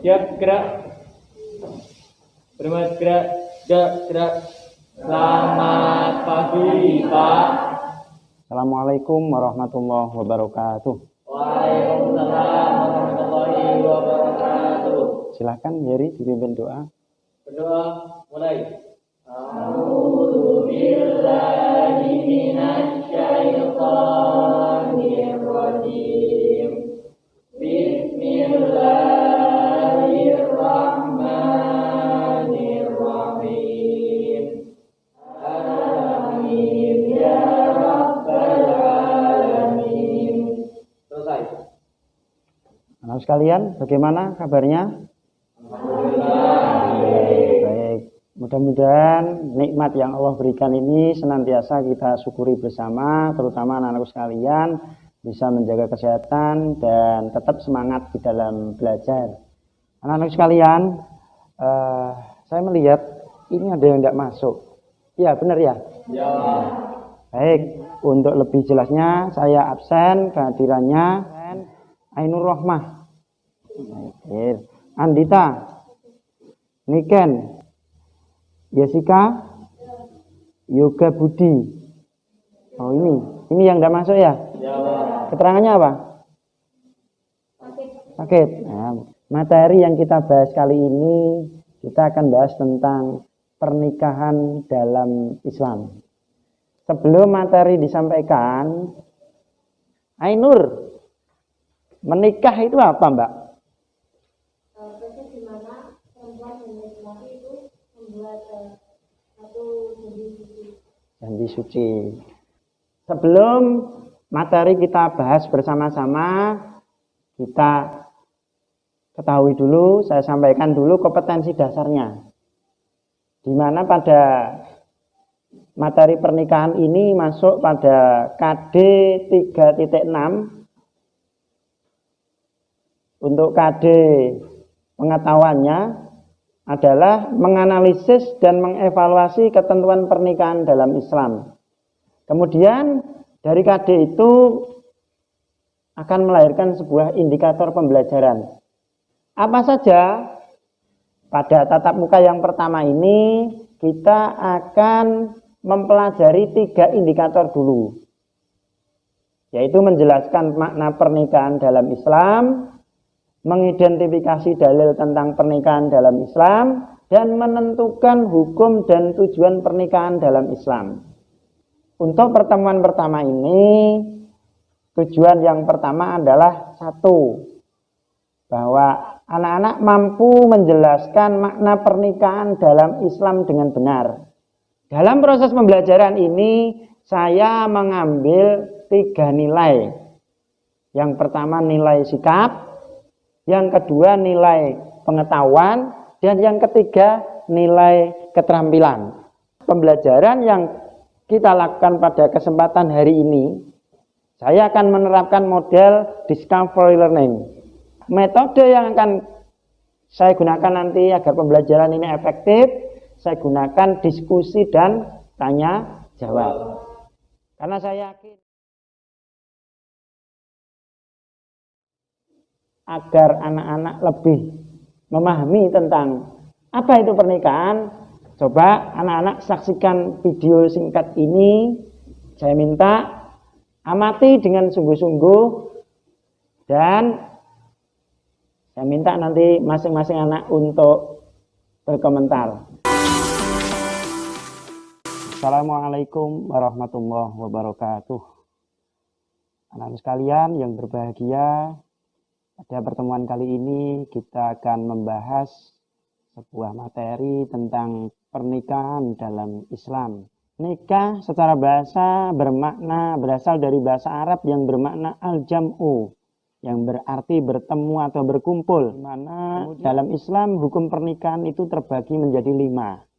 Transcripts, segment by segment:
Siap, gerak. Bermat, gerak. Gerak. Selamat pagi, Pak. Assalamualaikum warahmatullahi wabarakatuh. Waalaikumsalam warahmatullahi wabarakatuh. Silahkan Yeri dipimpin doa. Berdoa mulai. A'udzu billahi minasy syaithanir rajim. Bismillahirrahmanirrahim. Amin ya rabbal alamin. Selesai. Anak sekalian, bagaimana kabarnya? Baik, mudah-mudahan nikmat yang Allah berikan ini senantiasa kita syukuri bersama, terutama anak-anakku sekalian bisa menjaga kesehatan dan tetap semangat di dalam belajar. Anak-anak sekalian, saya melihat ini ada yang tidak masuk. Ya, benar ya? Ya. Baik, untuk lebih jelasnya saya absen kehadirannya Ainur Rohmah, Andita, Niken, Jessica, Yoga Budi. Oh ini yang tidak masuk ya? Ya. Keterangannya apa? Sakit. Nah, materi yang kita bahas kali ini kita akan bahas tentang pernikahan dalam Islam. Sebelum materi disampaikan, Ainur, menikah itu apa, Mbak? Proses di mana perempuan dan laki-laki itu membuat satu Janji suci. Sebelum materi kita bahas bersama-sama, kita ketahui dulu, saya sampaikan dulu kompetensi dasarnya. Di mana pada materi pernikahan ini masuk pada KD 3.6. Untuk KD pengetahuannya adalah menganalisis dan mengevaluasi ketentuan pernikahan dalam Islam. Kemudian dari KD itu akan melahirkan sebuah indikator pembelajaran. Apa saja? Pada tatap muka yang pertama ini kita akan mempelajari 3 indikator dulu, yaitu menjelaskan makna pernikahan dalam Islam, mengidentifikasi dalil tentang pernikahan dalam Islam, dan menentukan hukum dan tujuan pernikahan dalam Islam. Untuk pertemuan pertama ini, tujuan yang pertama adalah satu, bahwa anak-anak mampu menjelaskan makna pernikahan dalam Islam dengan benar. Dalam proses pembelajaran ini, saya mengambil 3 nilai. Yang pertama nilai sikap, yang kedua nilai pengetahuan, dan yang ketiga nilai keterampilan. Pembelajaran yang kita lakukan pada kesempatan hari ini, saya akan menerapkan model discovery learning. Metode yang akan saya gunakan nanti agar pembelajaran ini efektif, saya gunakan diskusi dan tanya jawab. Karena saya yakin agar anak-anak lebih memahami tentang apa itu pernikahan, coba anak-anak saksikan video singkat ini. Saya minta amati dengan sungguh-sungguh dan saya minta nanti masing-masing anak untuk berkomentar. Assalamualaikum warahmatullahi wabarakatuh. Anak-anak sekalian yang berbahagia, pada pertemuan kali ini kita akan membahas sebuah materi tentang pernikahan dalam Islam. Nikah secara bahasa berasal dari bahasa Arab yang bermakna al-jam'u, yang berarti bertemu atau berkumpul. Di mana dalam Islam hukum pernikahan itu terbagi menjadi 5.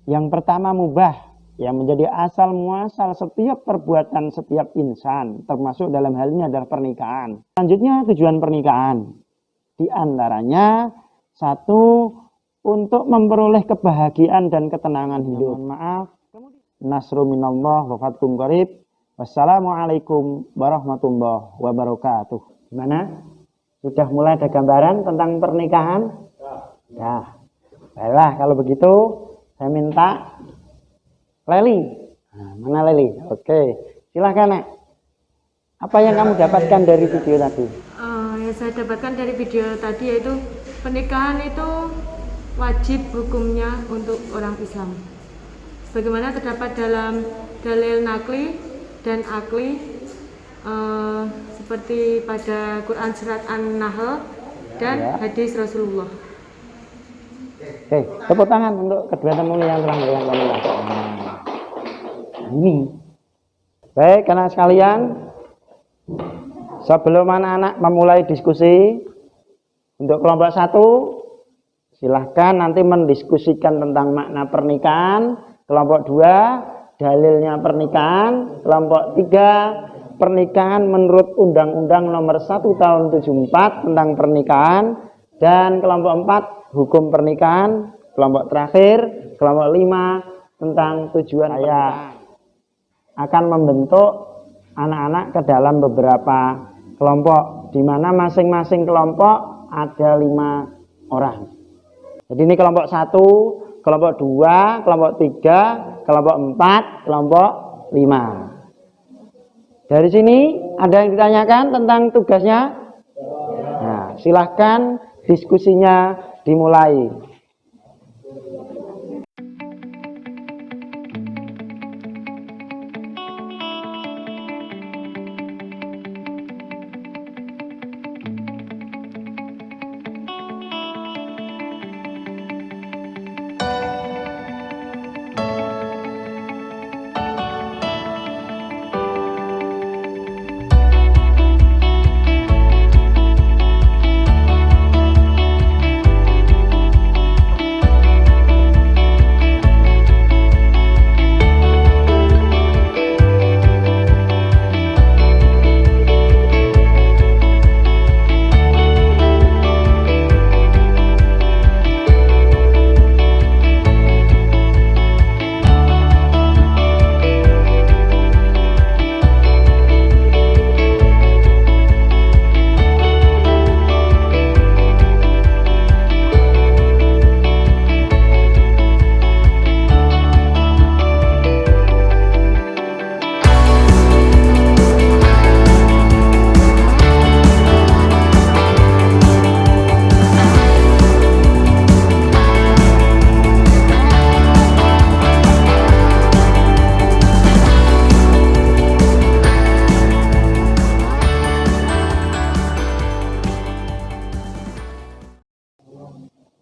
Yang pertama mubah, yang menjadi asal muasal setiap perbuatan setiap insan, termasuk dalam hal ini adalah pernikahan. Selanjutnya tujuan pernikahan, di antaranya 1, untuk memperoleh kebahagiaan dan ketenangan hidup. Maaf, nasru minallah wa fathun qarib. Wassalamualaikum warahmatullahi wabarakatuh. Gimana? Sudah mulai ada gambaran tentang pernikahan? Ya. Baiklah, kalau begitu saya minta Leli. Nah, mana Leli? Oke, silahkan Nek. Apa yang kamu dapatkan dari video tadi? Yang saya dapatkan dari video tadi yaitu pernikahan itu wajib hukumnya untuk orang Islam. Sebagaimana terdapat dalam dalil nakli dan akli seperti pada Quran surat An-Nahl dan hadis Rasulullah. Oke, tepuk tangan untuk kedua tamu yang telah memberikan komentar. Ini. Baik, anak sekalian, sebelum anak-anak memulai diskusi untuk kelompok 1, silahkan nanti mendiskusikan tentang makna pernikahan. Kelompok 2, dalilnya pernikahan. Kelompok 3, pernikahan menurut Undang-Undang Nomor 1 Tahun 74 tentang pernikahan. Dan kelompok 4, hukum pernikahan. Kelompok terakhir, kelompok 5, tentang tujuan pernikahan. Akan membentuk anak-anak ke dalam beberapa kelompok, di mana masing-masing kelompok ada 5 orang. Jadi ini kelompok 1, kelompok 2, kelompok 3, kelompok 4, kelompok 5. Dari sini ada yang ditanyakan tentang tugasnya? Nah, silahkan diskusinya dimulai.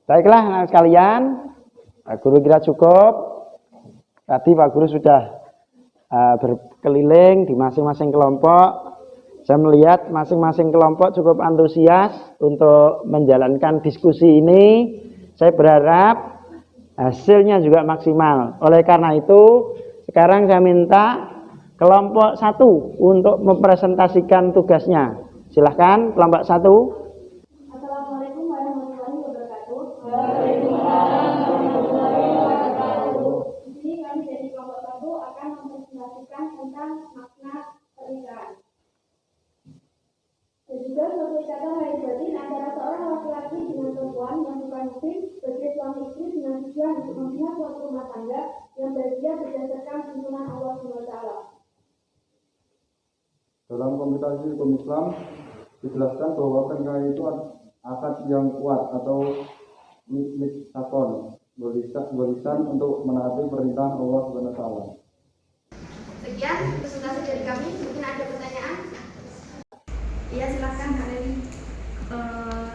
Baiklah anak sekalian, Pak Guru kira cukup. Tadi Pak Guru sudah berkeliling di masing-masing kelompok. Saya melihat masing-masing kelompok cukup antusias untuk menjalankan diskusi ini. Saya berharap hasilnya juga maksimal. Oleh karena itu, sekarang saya minta kelompok 1 untuk mempresentasikan tugasnya. Silahkan kelompok 1. Assalamualaikum warahmatullahi wabarakatuh. Di sini kami dari kelompok 1 akan mempresentasikan tentang makna pernikahan. Dan juga suatu ikatan lahir batin antara seorang laki-laki dengan perempuan yang bukan muslim sebagai suami istri dengan tujuan untuk membina suatu rumah tangga yang bahagia berdasarkan tuntunan Allah SWT. Dalam komunikasi hukum Islam dijelaskan bahwa pernikahan itu akad yang kuat atau mitsakon, berisan untuk menaati perintah Allah SWT. Sekian presentasi dari kami. Mungkin ada pertanyaan? Iya, silakan Kak Leli.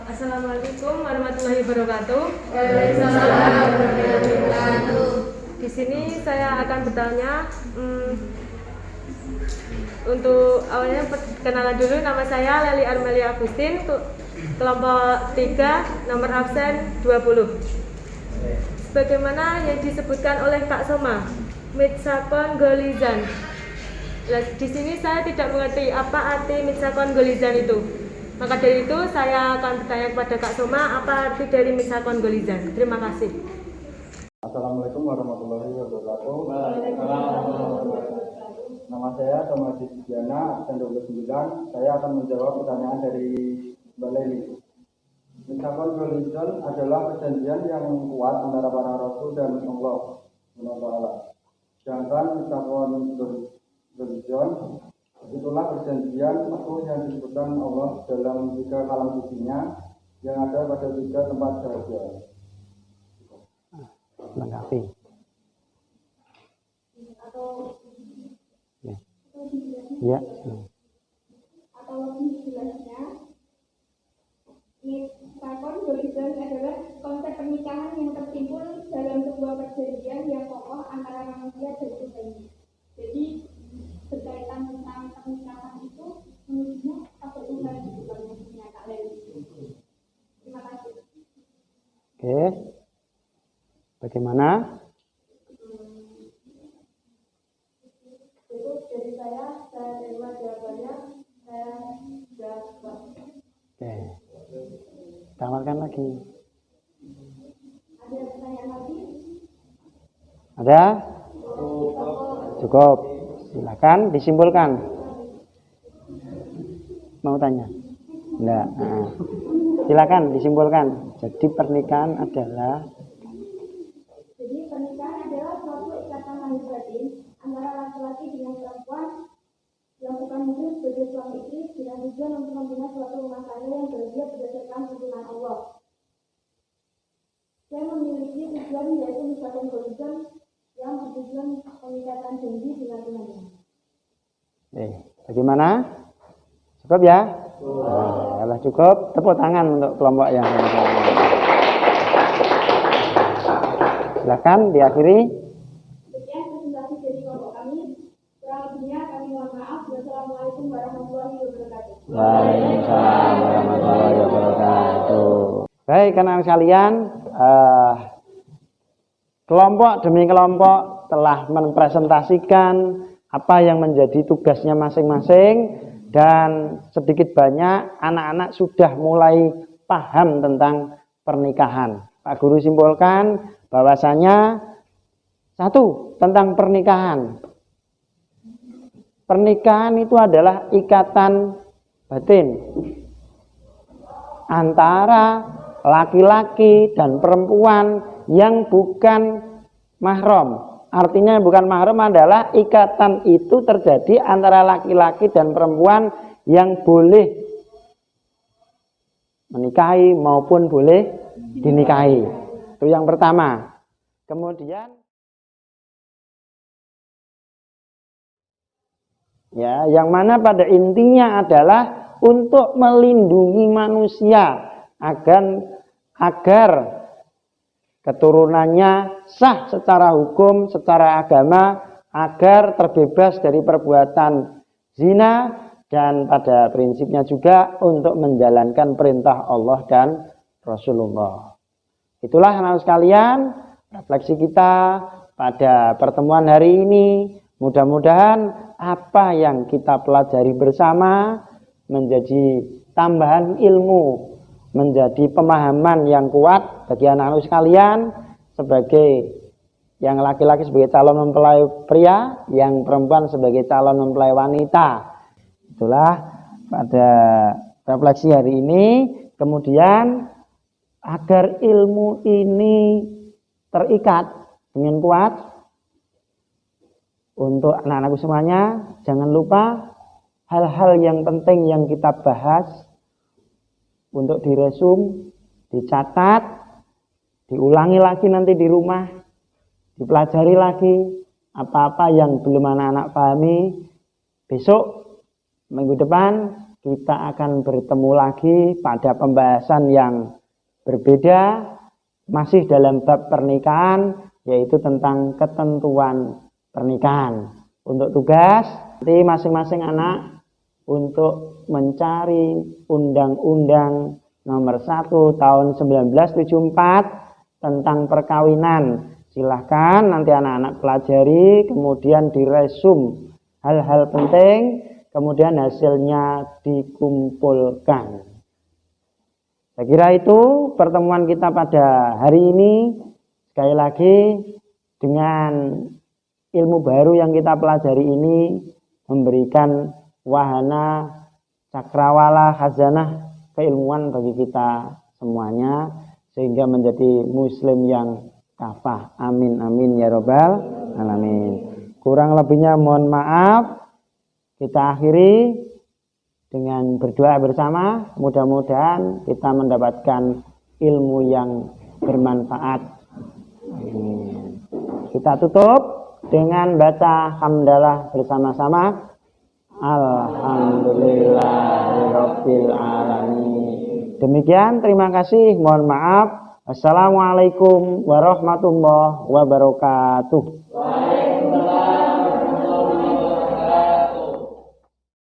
Assalamualaikum warahmatullahi wabarakatuh. Waalaikumsalam warahmatullahi wabarakatuh. Di sini saya akan bertanya untuk awalnya perkenalan dulu, nama saya Leli Armelia Agustin, kelompok 3, nomor absen 20. Sebagaimana yang disebutkan oleh Kak Soma, mitsakon golizan. Di sini saya tidak mengerti apa arti mitsakon golizan itu. Maka dari itu saya akan bertanya kepada Kak Soma, apa arti dari mitsakon golizan. Terima kasih. Assalamualaikum warahmatullahi wabarakatuh. Nama saya Soma Diana, absen 29. Saya akan menjawab pertanyaan dari Mbak Leli. Misalkan religion adalah perjanjian yang kuat antara para rasul dan Allah SWT. Sedangkan misalkan religion itulah perjanjian itu yang disebutkan Allah dalam 3 kalam sucinya yang ada pada 3 tempat saja. Lengkapi. Ya. Atau lebih jelasnya, misalkan religion adalah konsep pernikahan yang tertimbul dalam sebuah perjanjian yang kokoh antara manusia dan Tuhannya. Jadi berkaitan tentang pernikahan itu menurutnya pada Tuhan bukan maksudnya Kak Leli. Terima kasih. Oke. Bagaimana? Itu dari saya terima jawabannya, saya jawab. Oke. Tawarkan lagi. Ada pertanyaan lagi? Ada? Cukup. Silakan disimpulkan. Mau tanya? Enggak. Nah. Silakan disimpulkan. Jadi pernikahan adalah suatu ikatan lahir batin antara laki-laki dengan perempuan yang bukan mungkin sebagai suami istri dengan tujuan untuk membina suatu rumah tangga yang bahagia berdasarkan tuntunan Allah. Saya memiliki tujuan yaitu misalkan religion yang bertujuan pengikatan janji dengan Tuhan. Bagaimana? Cukup ya? Kalau cukup, tepuk tangan untuk kelompok yang silakan diakhiri. Sekian presentasi dari kelompok kami. Kurang lebihnya kami mohon maaf. Wassalamualaikum warahmatullahi wabarakatuh. Waalaikumsalam warahmatullahi wabarakatuh. Baik, anak-anak sekalian, kelompok demi kelompok telah mempresentasikan apa yang menjadi tugasnya masing-masing dan sedikit banyak anak-anak sudah mulai paham tentang pernikahan. Pak Guru simpulkan bahwasanya satu, tentang pernikahan. Pernikahan itu adalah ikatan batin antara laki-laki dan perempuan yang bukan mahram. Artinya bukan mahram adalah ikatan itu terjadi antara laki-laki dan perempuan yang boleh menikahi maupun boleh dinikahi. Itu yang pertama. Kemudian ya, yang mana pada intinya adalah untuk melindungi manusia agar keturunannya sah secara hukum, secara agama, agar terbebas dari perbuatan zina, dan pada prinsipnya juga untuk menjalankan perintah Allah dan Rasulullah. Itulah anak sekalian refleksi kita pada pertemuan hari ini. Mudah-mudahan apa yang kita pelajari bersama menjadi tambahan ilmu, menjadi pemahaman yang kuat bagi anak-anak sekalian, sebagai yang laki-laki sebagai calon mempelai pria, yang perempuan sebagai calon mempelai wanita. Itulah pada refleksi hari ini. Kemudian agar ilmu ini terikat dengan kuat untuk anak-anakku semuanya, jangan lupa hal-hal yang penting yang kita bahas untuk diresum, dicatat, diulangi lagi nanti di rumah, dipelajari lagi apa-apa yang belum anak-anak pahami. Besok minggu depan kita akan bertemu lagi pada pembahasan yang berbeda, masih dalam bab pernikahan, yaitu tentang ketentuan pernikahan. Untuk tugas nanti masing-masing anak untuk mencari Undang-Undang Nomor 1 Tahun 1974 tentang perkawinan. Silahkan nanti anak-anak pelajari, kemudian diresum hal-hal penting, kemudian hasilnya dikumpulkan. Saya kira itu pertemuan kita pada hari ini. Sekali lagi, dengan ilmu baru yang kita pelajari ini memberikan wahana cakrawala khazanah keilmuan bagi kita semuanya sehingga menjadi muslim yang kafah. Amin amin ya robbal alamin. Kurang lebihnya mohon maaf. Kita akhiri dengan berdoa bersama. Mudah-mudahan kita mendapatkan ilmu yang bermanfaat. Amin. Kita tutup dengan baca hamdalah bersama-sama. Alhamdulillahirabbil alamin. Demikian, terima kasih. Mohon maaf. Assalamualaikum warahmatullahi wabarakatuh.